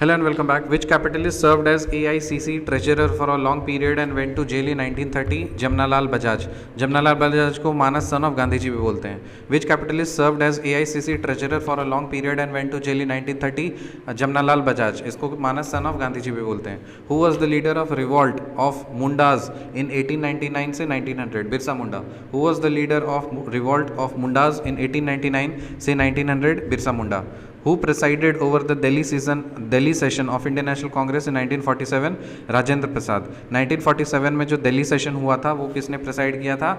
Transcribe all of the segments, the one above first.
Hello and welcome back. Which capitalist served as AICC treasurer for a long period and went to jail in 1930? Jamnalal Bajaj. Jamnalal Bajaj को मानस son of Gandhi ji भी बोलते हैं. Which capitalist served as AICC treasurer for a long period and went to jail in 1930? Jamnalal Bajaj. इसको मानस son of Gandhi ji भी बोलते हैं. Who was the leader of revolt of Mundas in 1899 से 1900? Birsa Munda. Who was the leader of revolt of Mundas in 1899 से 1900? Birsa Munda. Who presided over the Delhi session of Indian National Congress in 1947? Rajendra Prasad. 1947 में जो Delhi session हुआ था वो किसने प्रेसाइड किया था?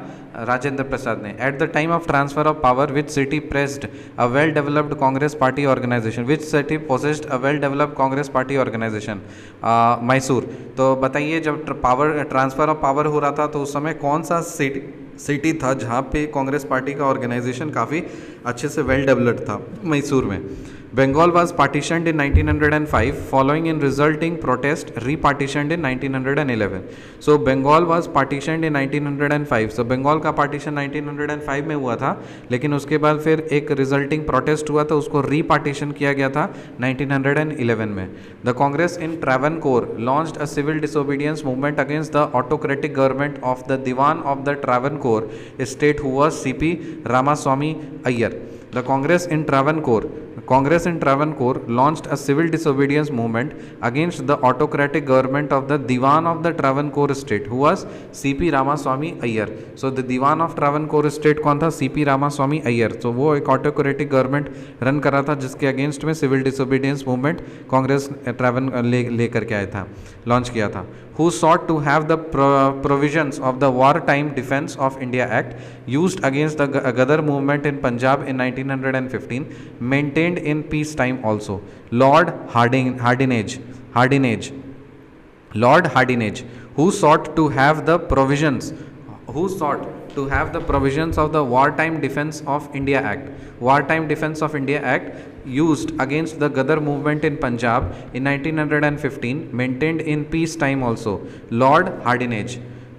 राजेंद्र प्रसाद ने. At the time of transfer of power, which city possessed a well-developed Congress party organization? Which city possessed a well-developed Congress party organization? Mysore. तो बताइए जब पावर ट्रांसफर ऑफ पावर हो रहा था तो उस समय कौन सा सिटी था जहाँ पे कांग्रेस पार्टी का ऑर्गेनाइजेशन काफ़ी अच्छे से वेल डेवलप्ड था? मैसूर में. Bengal was partitioned in 1905 following in resulting protest repartitioned in 1911. So Bengal was partitioned in 1905. So Bengal का पार्टीशन 1905 में हुआ था, लेकिन उसके बाद फिर एक रिजल्टिंग प्रोटेस्ट हुआ था, उसको रीपार्टीशन किया गया था 1911 में. The Congress in Travancore launched a civil disobedience movement against the autocratic government of the Diwan of the Travancore state who was CP Ramaswamy Iyer. The Congress in Travancore launched a civil disobedience movement against the autocratic government of the Diwan of the Travancore state, who was C.P. Ramaswamy Iyer. So the Diwan of Travancore state कौन था? C.P. Ramaswamy Iyer. So वो एक autocratic government run कर रहा था जिसके against में civil disobedience movement Congress लेकर के आया था, लॉन्च किया था. Who sought to have the provisions of the Wartime Defence of India Act used against the Ghadar movement in Punjab in 1915 maintained in peacetime also? Lord Hardinge. Lord Hardinge. Who sought to have the provisions of the Wartime Defence of India Act. Wartime Defence of India Act used against the Ghadar movement in Punjab in 1915 maintained in peacetime also. Lord Hardinge.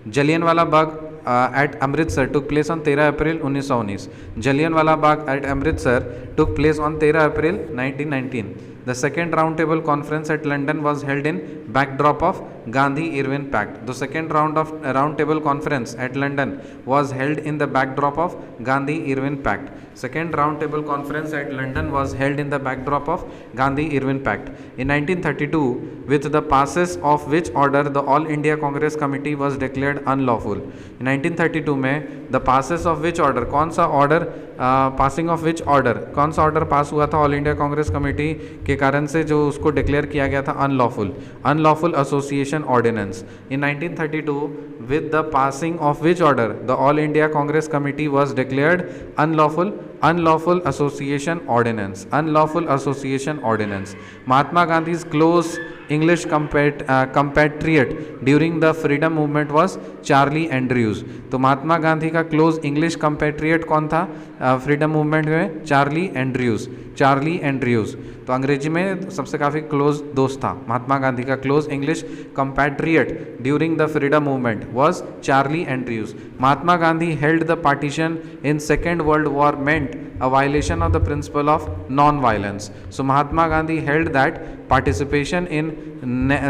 Jallianwala Bagh at Amritsar took place on 13 April 1919. Jallianwala Bagh at Amritsar took place on 13 April 1919. The second roundtable conference at London was held in backdrop of Gandhi-Irwin Pact. The second roundtable conference at London was held in the backdrop of Gandhi-Irwin Pact. Second roundtable conference at London was held in the backdrop of Gandhi-Irwin Pact. In 1932, with the passes of which order the All India Congress Committee was declared unlawful. In 1932 में the passes of which order, कौन सा order, passing of which order, कौन सा order पास हुआ था all India Congress committee के कारण से जो उसको डिक्लेयर किया गया था unlawful association ordinance. In 1932 with the passing of which order the All India Congress Committee was declared unlawful association ordinance. Mahatma Gandhi's close English compatriot during the freedom movement was Charlie Andrews. तो महात्मा गांधी का close English कंपेट्रियट कौन था freedom movement में? Charlie Andrews. तो अंग्रेजी में सबसे काफ़ी क्लोज दोस्त था. महात्मा गांधी का close English compatriot during the freedom movement was Charlie Andrews. Mahatma Gandhi held the partition in Second World War meant a violation of the principle of non-violence. So Mahatma Gandhi held that participation in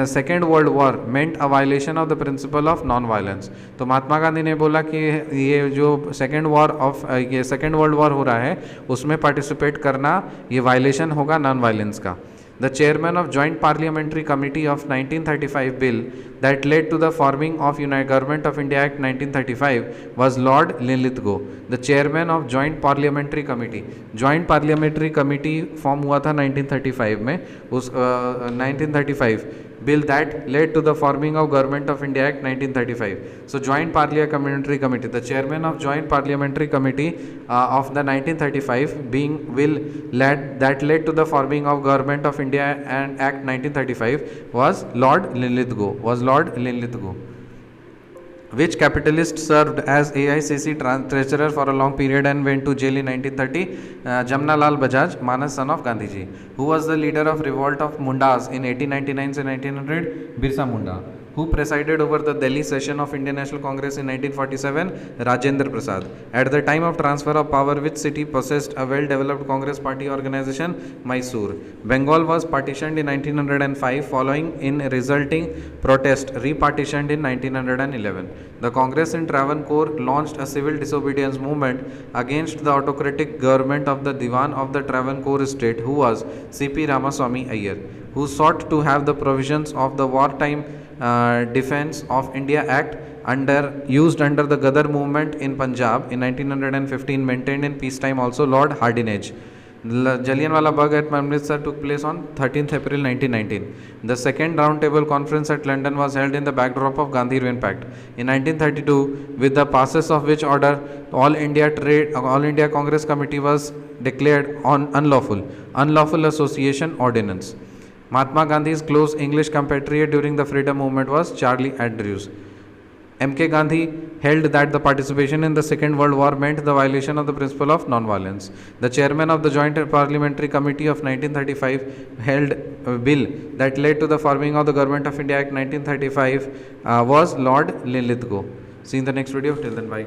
Second World War meant a violation of the principle of non-violence. तो महात्मा गांधी ने बोला कि ये जो second world war हो रहा है उसमें पार्टिसिपेट करना ये वायलेशन होगा नॉन वायलेंस का. The chairman of Joint Parliamentary Committee of 1935 bill that led to the forming of United Government of India Act 1935 was Lord Linlithgow. The chairman of Joint Parliamentary Committee form हुआ था 1935 में. उस 1935 bill that led to the forming of Government of India Act 1935. So Joint Parliamentary Committee, the chairman of Joint Parliamentary Committee of the 1935 being bill that led to the forming of Government of India and Act 1935 was Lord Linlithgow. Which capitalist served as AICC treasurer for a long period and went to jail in 1930? Jamnalal Bajaj, Manas son of Gandhiji. Who was the leader of revolt of Mundas in 1899 से 1900? Birsa Munda. Who presided over the Delhi session of Indian National Congress in 1947? Rajendra Prasad. At the time of transfer of power, which city possessed a well-developed Congress party organization? Mysore. Bengal was partitioned in 1905 following in resulting protest, repartitioned in 1911. The Congress in Travancore launched a civil disobedience movement against the autocratic government of the Diwan of the Travancore state, who was C.P. Ramaswamy Iyer, who sought to have the provisions of the wartime Defense of India Act used under the Ghadar movement in Punjab in 1915 maintained in peacetime also. Lord Hardinge. Jallianwala Bagh at Amritsar took place on 13th April 1919. The second roundtable conference at London was held in the backdrop of Gandhi Irwin Pact in 1932, with the passes of which order All India Congress Committee was declared unlawful association ordinance. Mahatma Gandhi's close English compatriot during the freedom movement was Charlie Andrews. M.K. Gandhi held that the participation in the Second World War meant the violation of the principle of non-violence. The chairman of the Joint Parliamentary Committee of 1935 held a bill that led to the forming of the Government of India Act 1935 was Lord Linlithgow. See you in the next video. Till then, bye.